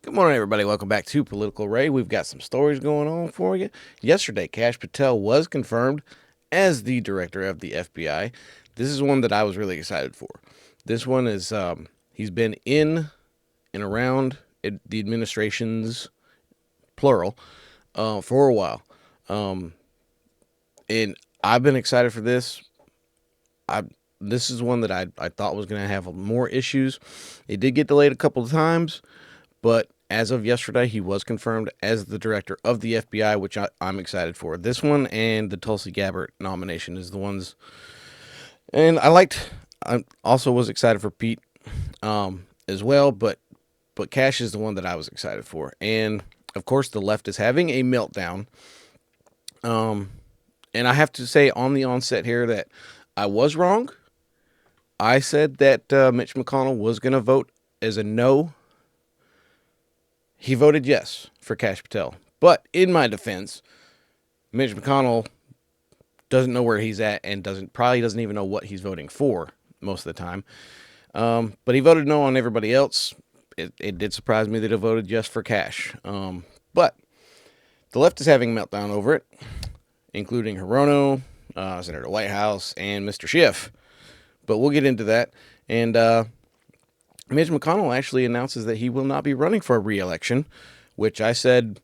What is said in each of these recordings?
Good morning, everybody. Welcome back to Political Ray. We've got some stories going on for you. Yesterday, Kash Patel was confirmed as the director of the FBI. This is one that I was really excited for. This one is, he's been in and around the administrations, plural, for a while. And I've been excited for this. This is one that I thought was going to have more issues. It did get delayed a couple of times, but as of yesterday, he was confirmed as the director of the FBI, which I'm excited for. This one and the Tulsi Gabbard nomination is the ones. And I also was excited for Pete as well, but Kash is the one that I was excited for. And, of course, the left is having a meltdown. And I have to say on the onset here that I was wrong. I said that Mitch McConnell was going to vote as a no. He voted yes for Kash Patel. But in my defense, Mitch McConnell doesn't know where he's at and probably doesn't even know what he's voting for most of the time. But he voted no on everybody else. It did surprise me that he voted yes for Kash. But the left is having a meltdown over it, including Hirono, Senator Whitehouse, and Mr. Schiff. But we'll get into that. And Mitch McConnell actually announces that he will not be running for a reelection, which I said,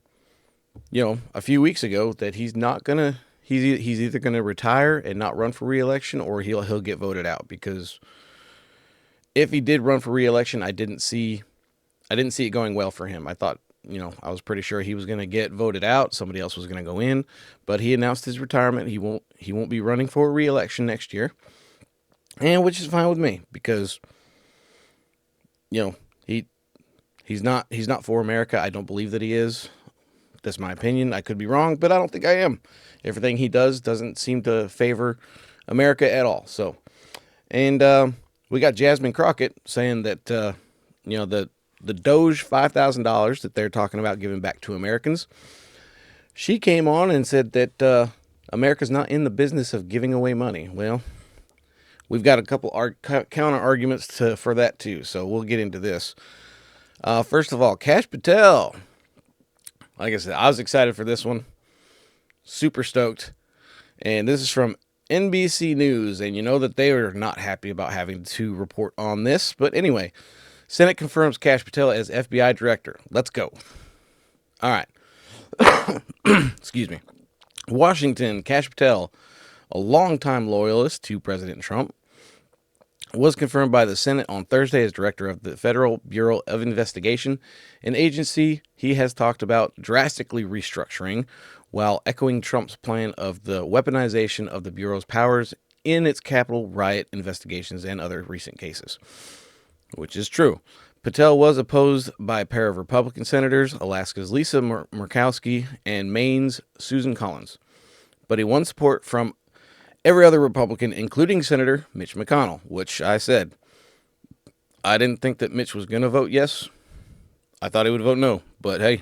a few weeks ago that he's not gonna. He's either gonna retire and not run for reelection, or he'll get voted out. Because if he did run for reelection, I didn't see it going well for him. I thought, I was pretty sure he was gonna get voted out. Somebody else was gonna go in, but he announced his retirement. He won't be running for a reelection next year, and which is fine with me because. He's not for America. I don't believe that he is. That's my opinion. I could be wrong, but I don't think I am. Everything he does doesn't seem to favor America at all. So, and we got Jasmine Crockett saying that the Doge $5,000 that they're talking about giving back to Americans. She came on and said that America's not in the business of giving away money. Well, we've got a couple counter arguments for that too, so we'll get into this. First of all, Kash Patel. Like I said, I was excited for this one. Super stoked. And this is from NBC News, and you know that they are not happy about having to report on this. But anyway, Senate confirms Kash Patel as FBI director. Let's go. All right. Excuse me. Washington, Kash Patel, a longtime loyalist to President Trump, was confirmed by the Senate on Thursday as director of the Federal Bureau of Investigation, an agency he has talked about drastically restructuring while echoing Trump's plan of the weaponization of the Bureau's powers in its Capitol riot investigations and other recent cases, which is true. Patel was opposed by a pair of Republican senators, Alaska's Lisa Murkowski and Maine's Susan Collins, but he won support from every other Republican, including Senator Mitch McConnell, which I said, I didn't think that Mitch was going to vote yes. I thought he would vote no, but hey.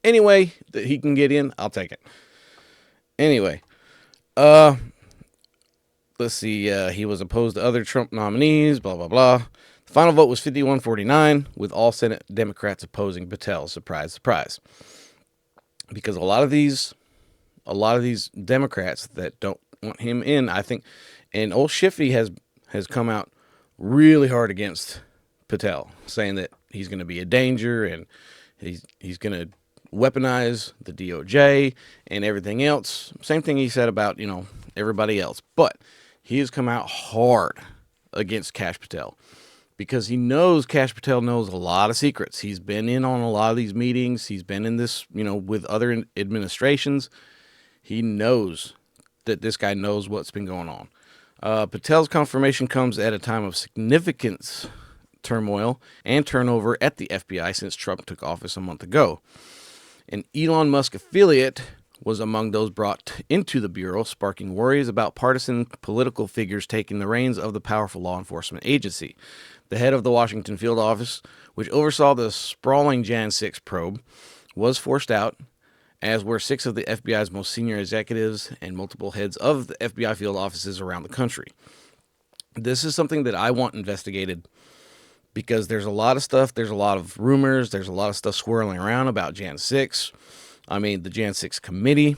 Anyway, that he can get in, I'll take it. Anyway, let's see, he was opposed to other Trump nominees, blah, blah, blah. The final vote was 51-49, with all Senate Democrats opposing Patel. Surprise, surprise. Because a lot of these Democrats that don't want him in, I think, and old Schiffy has come out really hard against Patel, saying that he's going to be a danger and he's going to weaponize the DOJ and everything else. Same thing he said about, everybody else. But he has come out hard against Kash Patel because he knows Kash Patel knows a lot of secrets. He's been in on a lot of these meetings. He's been in this, with other administrations. He knows that this guy knows what's been going on. Patel's confirmation comes at a time of significant turmoil and turnover at the FBI since Trump took office a month ago. An Elon Musk affiliate was among those brought into the Bureau, sparking worries about partisan political figures taking the reins of the powerful law enforcement agency. The head of the Washington field office, which oversaw the sprawling Jan 6 probe, was forced out, as were 6 of the FBI's most senior executives and multiple heads of the FBI field offices around the country. This is something that I want investigated because there's a lot of stuff, there's a lot of rumors, there's a lot of stuff swirling around about Jan 6. I mean, the Jan 6 committee,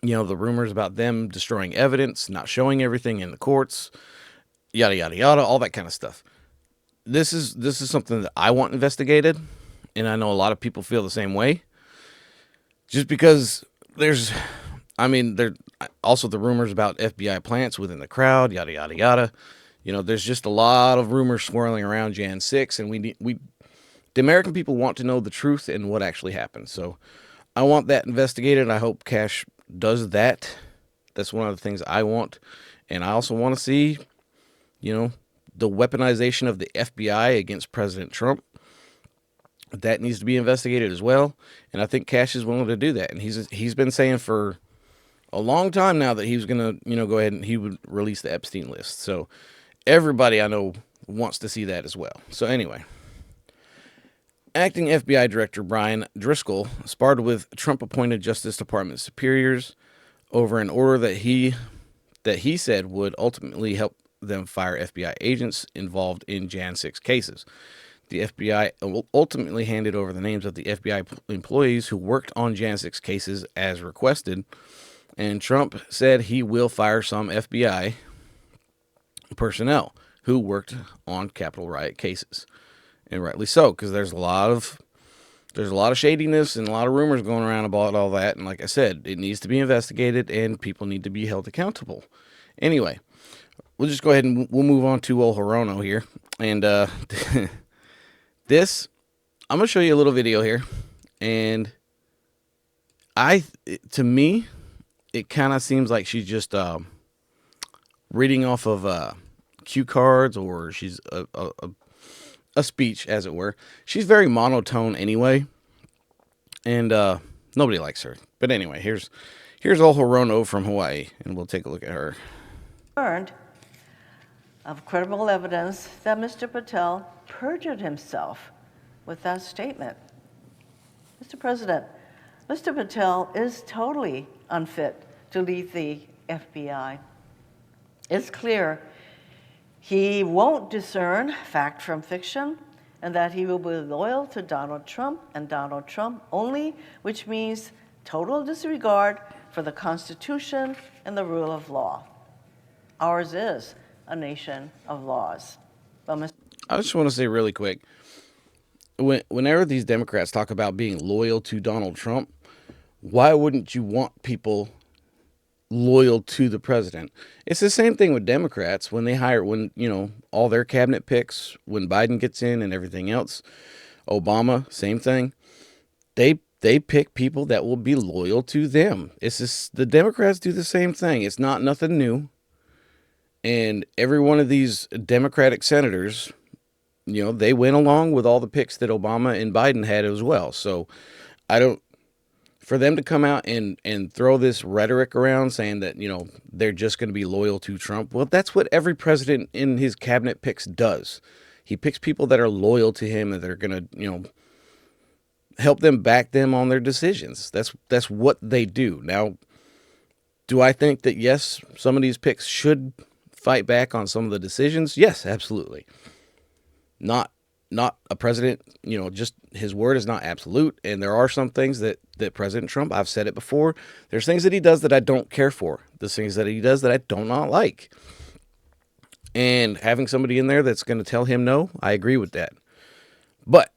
the rumors about them destroying evidence, not showing everything in the courts, yada, yada, yada, all that kind of stuff. This is something that I want investigated, and I know a lot of people feel the same way. Just because there also the rumors about FBI plants within the crowd, yada, yada, yada. There's just a lot of rumors swirling around Jan 6, and the American people want to know the truth and what actually happened. So I want that investigated. I hope Kash does that. That's one of the things I want. And I also want to see, the weaponization of the FBI against President Trump. That needs to be investigated as well. And I think Kash is willing to do that. And he's been saying for a long time now that he was going to, go ahead and he would release the Epstein list. So everybody I know wants to see that as well. So anyway, acting FBI Director Brian Driscoll sparred with Trump-appointed Justice Department superiors over an order that he said would ultimately help them fire FBI agents involved in Jan 6 cases. The FBI ultimately handed over the names of the FBI employees who worked on Jan 6 cases as requested, and Trump said he will fire some FBI personnel who worked on Capitol riot cases, and rightly so, because there's a lot of shadiness and a lot of rumors going around about all that. And like I said, it needs to be investigated, and people need to be held accountable. Anyway, we'll just go ahead and we'll move on to old Hirono here, and this, I'm going to show you a little video here, and to me, it kind of seems like she's just reading off of cue cards, or she's a speech, as it were. She's very monotone anyway, and nobody likes her. But anyway, here's old Hirono from Hawaii, and we'll take a look at her. Learned of credible evidence that Mr. Patel perjured himself with that statement. Mr. President, Mr. Patel is totally unfit to lead the FBI. It's clear he won't discern fact from fiction, and that he will be loyal to Donald Trump and Donald Trump only, which means total disregard for the Constitution and the rule of law. Ours is a nation of laws. But I just want to say really quick, whenever these Democrats talk about being loyal to Donald Trump, why wouldn't you want people loyal to the president? It's the same thing with Democrats when they hire, all their cabinet picks, when Biden gets in and everything else, Obama, same thing. They pick people that will be loyal to them. It's just, the Democrats do the same thing. It's not nothing new. And every one of these Democratic senators, they went along with all the picks that Obama and Biden had as well. So for them to come out and throw this rhetoric around saying that, they're just going to be loyal to Trump. Well, that's what every president in his cabinet picks does. He picks people that are loyal to him and that are going to, help them, back them on their decisions. That's what they do. Now, do I think that, yes, some of these picks should fight back on some of the decisions? Yes, absolutely. Not a president, just his word is not absolute. And there are some things that President Trump, I've said it before, there's things that he does that I don't care for. There's things that he does that I do not like. And having somebody in there that's going to tell him no, I agree with that. But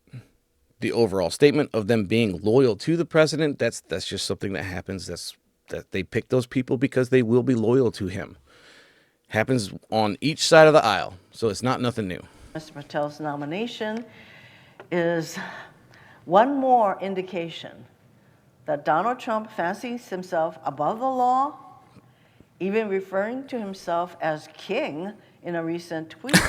the overall statement of them being loyal to the president, that's just something that happens. That they pick those people because they will be loyal to him. Happens on each side of the aisle. So it's not nothing new. Mr. Patel's nomination is one more indication that Donald Trump fancies himself above the law, even referring to himself as king in a recent tweet,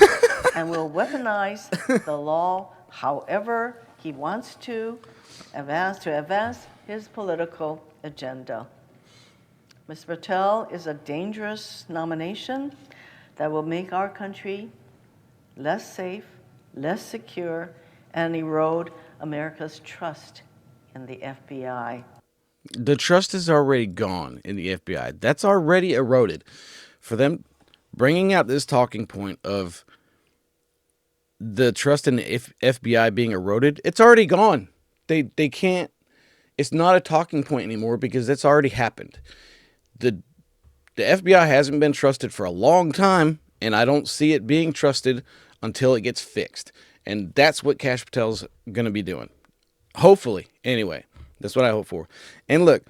and will weaponize the law however he wants to advance his political agenda. Mr. Patel is a dangerous nomination that will make our country less safe, less secure, and erode America's trust in the FBI. The trust is already gone in the FBI. That's already eroded. For them bringing out this talking point of the trust in the FBI being eroded, it's already gone. They can't. It's not a talking point anymore because it's already happened. The FBI hasn't been trusted for a long time, and I don't see it being trusted until it gets fixed. And that's what Kash Patel's going to be doing. Hopefully, anyway. That's what I hope for. And look,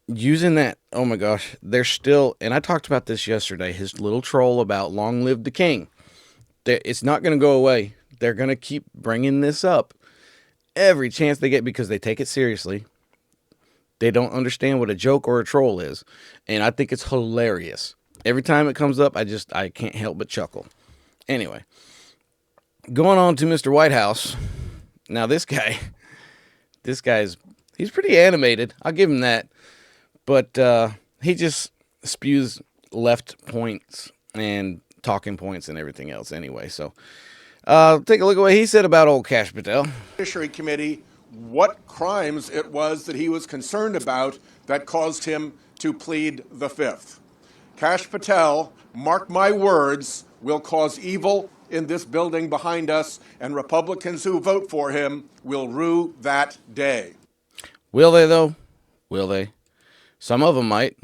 using that, oh my gosh, they're still, and I talked about this yesterday, his little troll about long live the king. It's not going to go away. They're going to keep bringing this up every chance they get because they take it seriously. They don't understand what a joke or a troll is. And I think it's hilarious. Every time it comes up, I can't help but chuckle. Anyway, going on to Mr. White House. Now this guy's he's pretty animated. I'll give him that. But he just spews left points and talking points and everything else anyway. So take a look at what he said about old Kash Patel. Judiciary Committee what crimes it was that he was concerned about that caused him to plead the Fifth. Kash Patel, mark my words, will cause evil in this building behind us, and Republicans who vote for him will rue that day. Will they, though? Will they? Some of them might.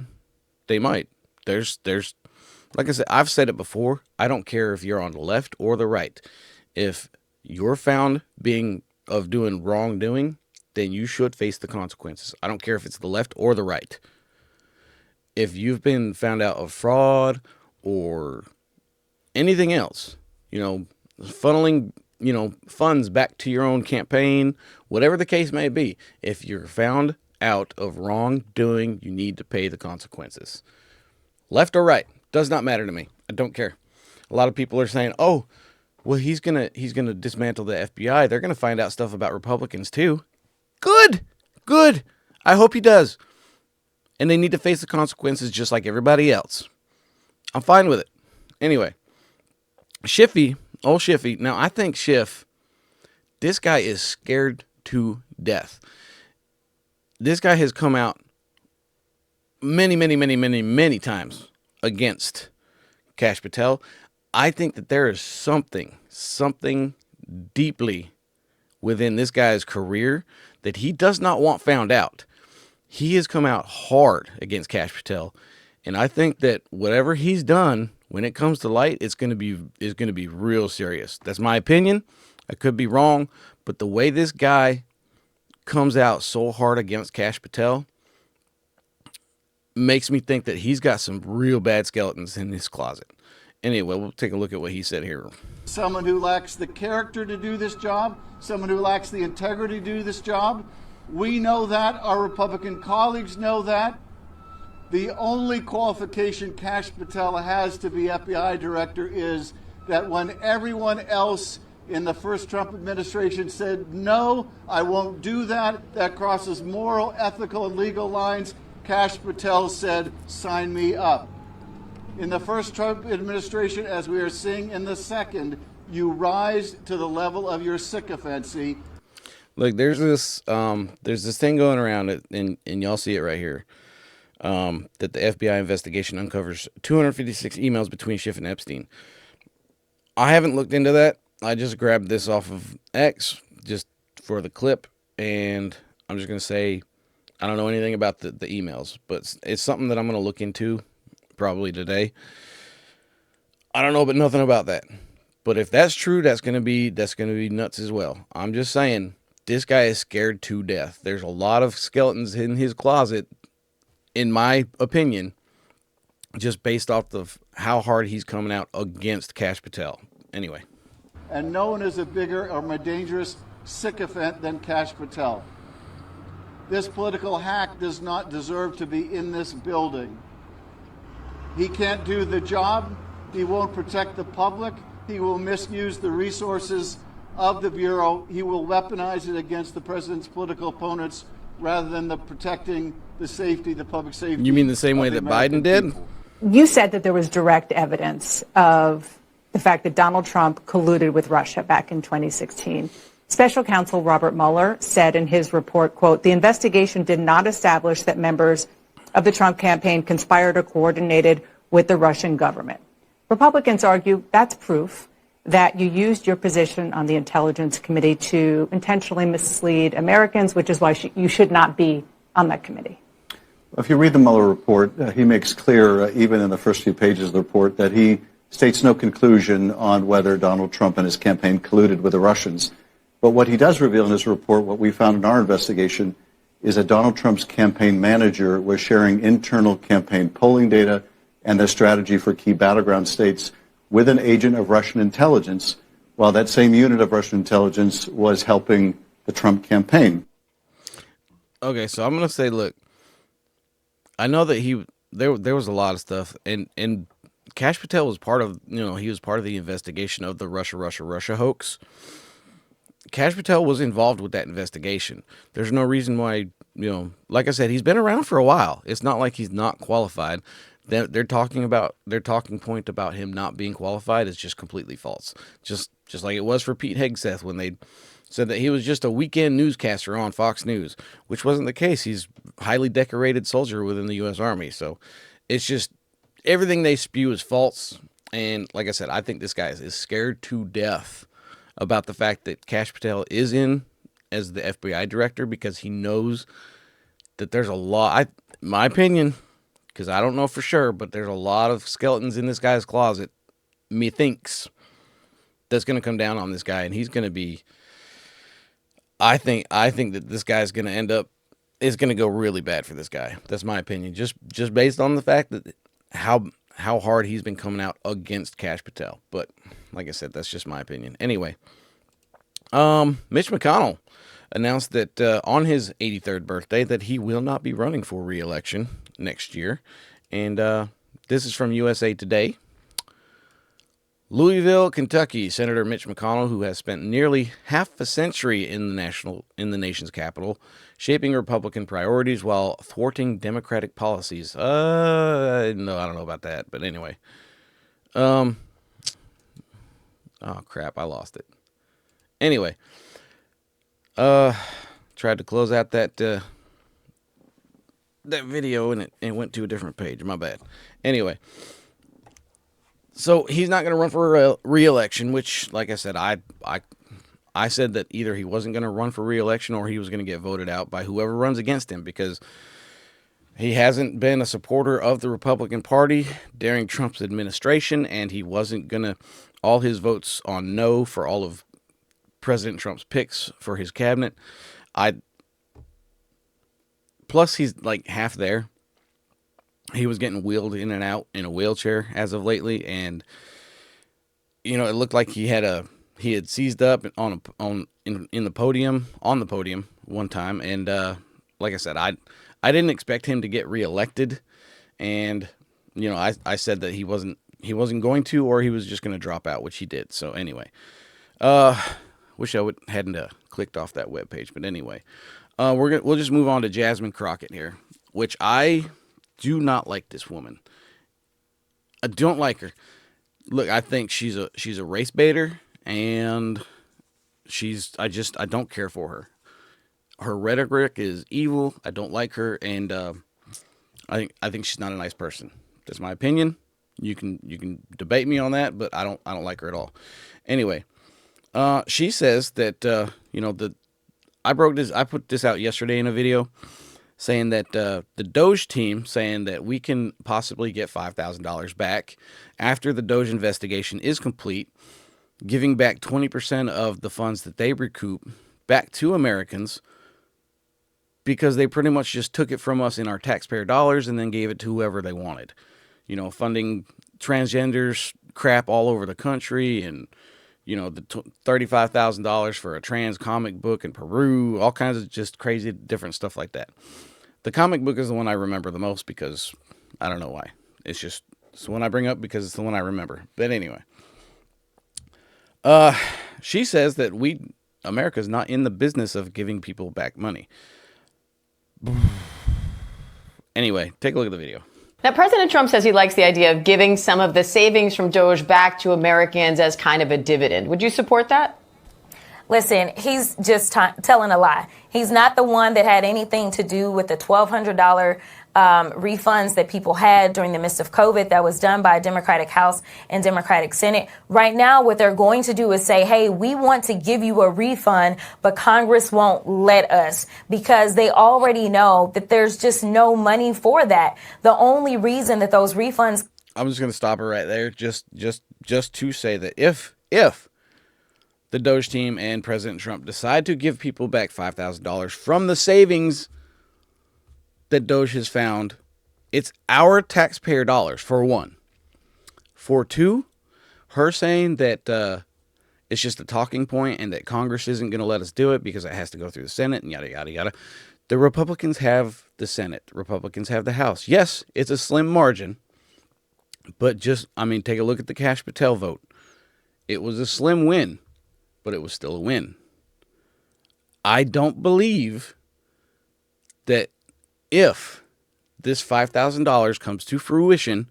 They might. There's, like I said, I've said it before. I don't care if you're on the left or the right. If you're found of doing wrongdoing, then you should face the consequences. I don't care if it's the left or the right. If you've been found out of fraud or anything else, funneling, funds back to your own campaign, whatever the case may be, if you're found out of wrongdoing, you need to pay the consequences. Left or right, does not matter to me. I don't care. A lot of people are saying, oh, well, he's gonna dismantle the FBI. They're gonna find out stuff about Republicans too. Good. I hope he does. And they need to face the consequences just like everybody else. I'm fine with it. Anyway, old Schiffy. Now, I think Schiff, this guy is scared to death. This guy has come out many times against Kash Patel. I think that there is something deeply within this guy's career that he does not want found out. He has come out hard against Kash Patel, and I think that whatever he's done, when it comes to light, is going to be real serious. That's my opinion. I could be wrong, but the way this guy comes out so hard against Kash Patel makes me think that he's got some real bad skeletons in his closet. Anyway, we'll take a look at what he said here. Someone who lacks the character to do this job, someone who lacks the integrity to do this job. We know that. Our Republican colleagues know that. The only qualification Kash Patel has to be FBI director is that when everyone else in the first Trump administration said, no, I won't do that, that crosses moral, ethical, and legal lines, Kash Patel said, sign me up. In the first Trump administration, as we are seeing in the second, you rise to the level of your sycophancy. Look, there's this thing going around, and y'all see it right here, that the FBI investigation uncovers 256 emails between Schiff and Epstein. I haven't looked into that. I just grabbed this off of X just for the clip, and I'm just going to say I don't know anything about the emails, but it's something that I'm going to look into probably today. I don't know but nothing about that. But if that's true, that's going to be nuts as well. I'm just saying, this guy is scared to death. There's a lot of skeletons in his closet, in my opinion, just based off of how hard he's coming out against Kash Patel. Anyway. And no one is a bigger or more dangerous sycophant than Kash Patel. This political hack does not deserve to be in this building. He can't do the job. He won't protect the public. He will misuse the resources of the Bureau. He will weaponize it against the president's political opponents rather than protecting the safety, the public safety. You mean the same way that Biden did? People. You said that there was direct evidence of the fact that Donald Trump colluded with Russia back in 2016. Special counsel Robert Mueller said in his report, quote, the investigation did not establish that members of the Trump campaign conspired or coordinated with the Russian government. Republicans argue that's proof, that you used your position on the Intelligence Committee to intentionally mislead Americans, which is why you should not be on that committee. If you read the Mueller report, he makes clear, even in the first few pages of the report, that he states no conclusion on whether Donald Trump and his campaign colluded with the Russians. But what he does reveal in his report, what we found in our investigation, is that Donald Trump's campaign manager was sharing internal campaign polling data and their strategy for key battleground states with an agent of Russian intelligence, while that same unit of Russian intelligence was helping the Trump campaign. Okay, so I'm going to say, look, I know that there was a lot of stuff, and Kash Patel was part of, he was part of the investigation of the Russia hoax. Kash Patel was involved with that investigation. There's no reason why, like I said, he's been around for a while. It's not like he's not qualified. Their talking point about him not being qualified is just completely false. Just like it was for Pete Hegseth when they said that he was just a weekend newscaster on Fox News, which wasn't the case. He's a highly decorated soldier within the U.S. Army. So it's just everything they spew is false. And like I said, I think this guy is scared to death about the fact that Kash Patel is in as the FBI director, because he knows that there's a lot, my opinion, because I don't know for sure, but there's a lot of skeletons in this guy's closet, methinks, that's going to come down on this guy, and he's going to be, I think that this guy's going to end up, it's going to go really bad for this guy. That's my opinion, just based on the fact that how hard he's been coming out against Kash Patel. But like I said, that's just my opinion. Anyway, Mitch McConnell announced that on his 83rd birthday that he will not be running for re-election next year. And this is from USA Today. Louisville, Kentucky, Senator Mitch McConnell, who has spent nearly half a century in the nation's capital, shaping Republican priorities while thwarting Democratic policies. No, I don't know about that, but anyway. Oh crap, I lost it. Anyway, tried to close out that video and it went to a different page. My bad. Anyway, so he's not going to run for re-election, which, like I said, I said that either he wasn't going to run for re-election or he was going to get voted out by whoever runs against him, because he hasn't been a supporter of the Republican Party during Trump's administration, and he wasn't going to, all his votes on no for all of President Trump's picks for his cabinet. Plus, he's like half there. He was getting wheeled in and out in a wheelchair as of lately, and it looked like he had seized up on the podium one time, and like I said, I didn't expect him to get reelected, and I said that he wasn't going to, or he was just going to drop out, which he did. So anyway, wish I hadn't clicked off that webpage, but anyway, we'll just move on to Jasmine Crockett here, which I do not like this woman. I don't like her. Look, I think she's a race baiter, and I don't care for her. Her rhetoric is evil. I don't like her, and I think she's not a nice person. That's my opinion. You can debate me on that, but I don't like her at all. Anyway, she says that I put this out yesterday in a video, saying that the Doge team saying that we can possibly get $5,000 back after the Doge investigation is complete, giving back 20% of the funds that they recoup back to Americans, because they pretty much just took it from us in our taxpayer dollars and then gave it to whoever they wanted. Funding transgenders crap all over the country, and the $35,000 for a trans comic book in Peru, all kinds of just crazy different stuff like that. The comic book is the one I remember the most, because I don't know why. It's the one I bring up because it's the one I remember. But anyway, she says that America's not in the business of giving people back money. Anyway, take a look at the video. Now, President Trump says he likes the idea of giving some of the savings from Doge back to Americans as kind of a dividend. Would you support that? Listen, he's just telling a lie. He's not the one that had anything to do with the $1,200 refunds that people had during the midst of COVID that was done by a Democratic House and Democratic Senate. Right now, what they're going to do is say, hey, we want to give you a refund, but Congress won't let us, because they already know that there's just no money for that. The only reason that those refunds... I'm just going to stop it right there, just to say that if the Doge team and President Trump decide to give people back $5,000 from the savings that Doge has found, it's our taxpayer dollars, for one. For two, her saying that it's just a talking point and that Congress isn't going to let us do it because it has to go through the Senate and yada, yada, yada. The Republicans have the Senate. The Republicans have the House. Yes, it's a slim margin, but take a look at the Kash Patel vote. It was a slim win, but it was still a win. I don't believe that if this $5,000 comes to fruition,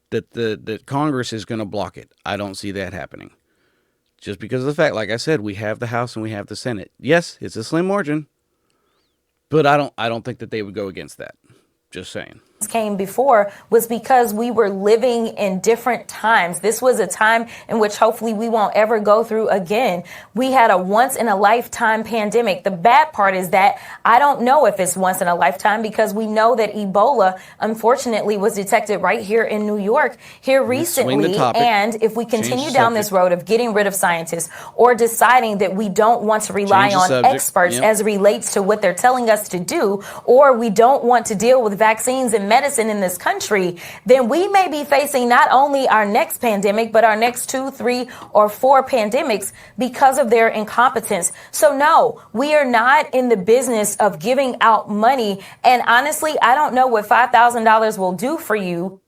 that Congress is going to block it. I don't see that happening. Just because of the fact, like I said, we have the House and we have the Senate. Yes, it's a slim margin, but I don't think that they would go against that. Just saying. Came before was because we were living in different times. This was a time in which hopefully we won't ever go through again. We had a once in a lifetime pandemic. The bad part is that I don't know if it's once in a lifetime, because we know that Ebola unfortunately was detected right here in New York here recently. And if we continue down this road of getting rid of scientists or deciding that we don't want to rely on experts as it relates to what they're telling us to do, or we don't want to deal with vaccines and medicine in this country, then we may be facing not only our next pandemic, but our next 2, 3, or 4 pandemics because of their incompetence. So no, we are not in the business of giving out money. And honestly, I don't know what $5,000 will do for you.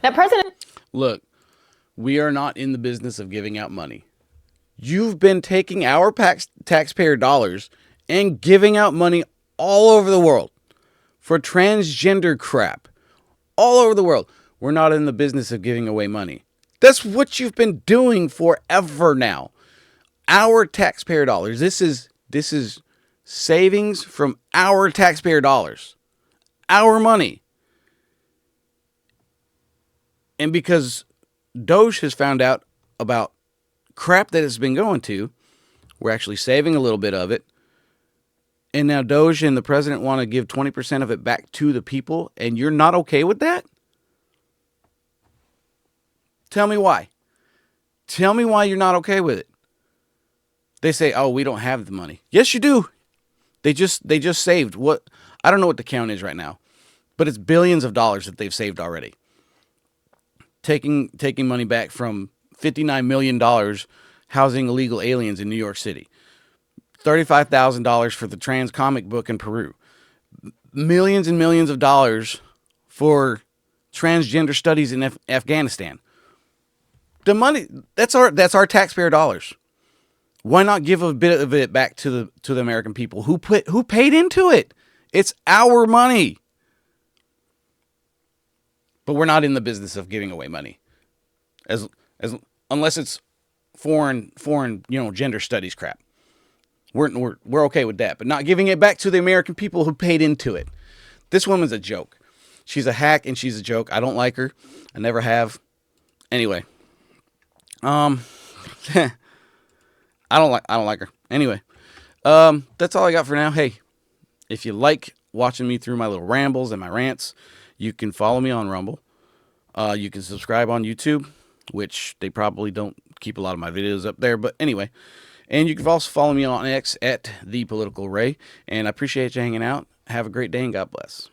Now, Look, we are not in the business of giving out money. You've been taking our taxpayer dollars and giving out money all over the world for transgender crap. All over the world. We're not in the business of giving away money. That's what you've been doing forever now. Our taxpayer dollars. This is savings from our taxpayer dollars. Our money. And because Doge has found out about crap that it's been going to, we're actually saving a little bit of it. And now Doge and the president want to give 20% of it back to the people, and you're not okay with that? Tell me why. Tell me why you're not okay with it. They say, oh, we don't have the money. Yes, you do. They just saved what, I don't know what the count is right now, but it's billions of dollars that they've saved already. Taking money back from $59 million housing illegal aliens in New York City. $35,000 for the trans comic book in Peru. Millions and millions of dollars for transgender studies in Afghanistan. The money, that's our taxpayer dollars. Why not give a bit of it back to the American people who paid into it? It's our money. But we're not in the business of giving away money. Unless it's foreign, gender studies crap. We're okay with that, but not giving it back to the American people who paid into it. This woman's a joke. She's a hack and she's a joke. I don't like her. I never have. Anyway, I don't like her. Anyway, that's all I got for now. Hey, if you like watching me through my little rambles and my rants, you can follow me on Rumble. You can subscribe on YouTube, which they probably don't keep a lot of my videos up there, but anyway. And you can also follow me on X at ThePoliticalRay. And I appreciate you hanging out. Have a great day and God bless.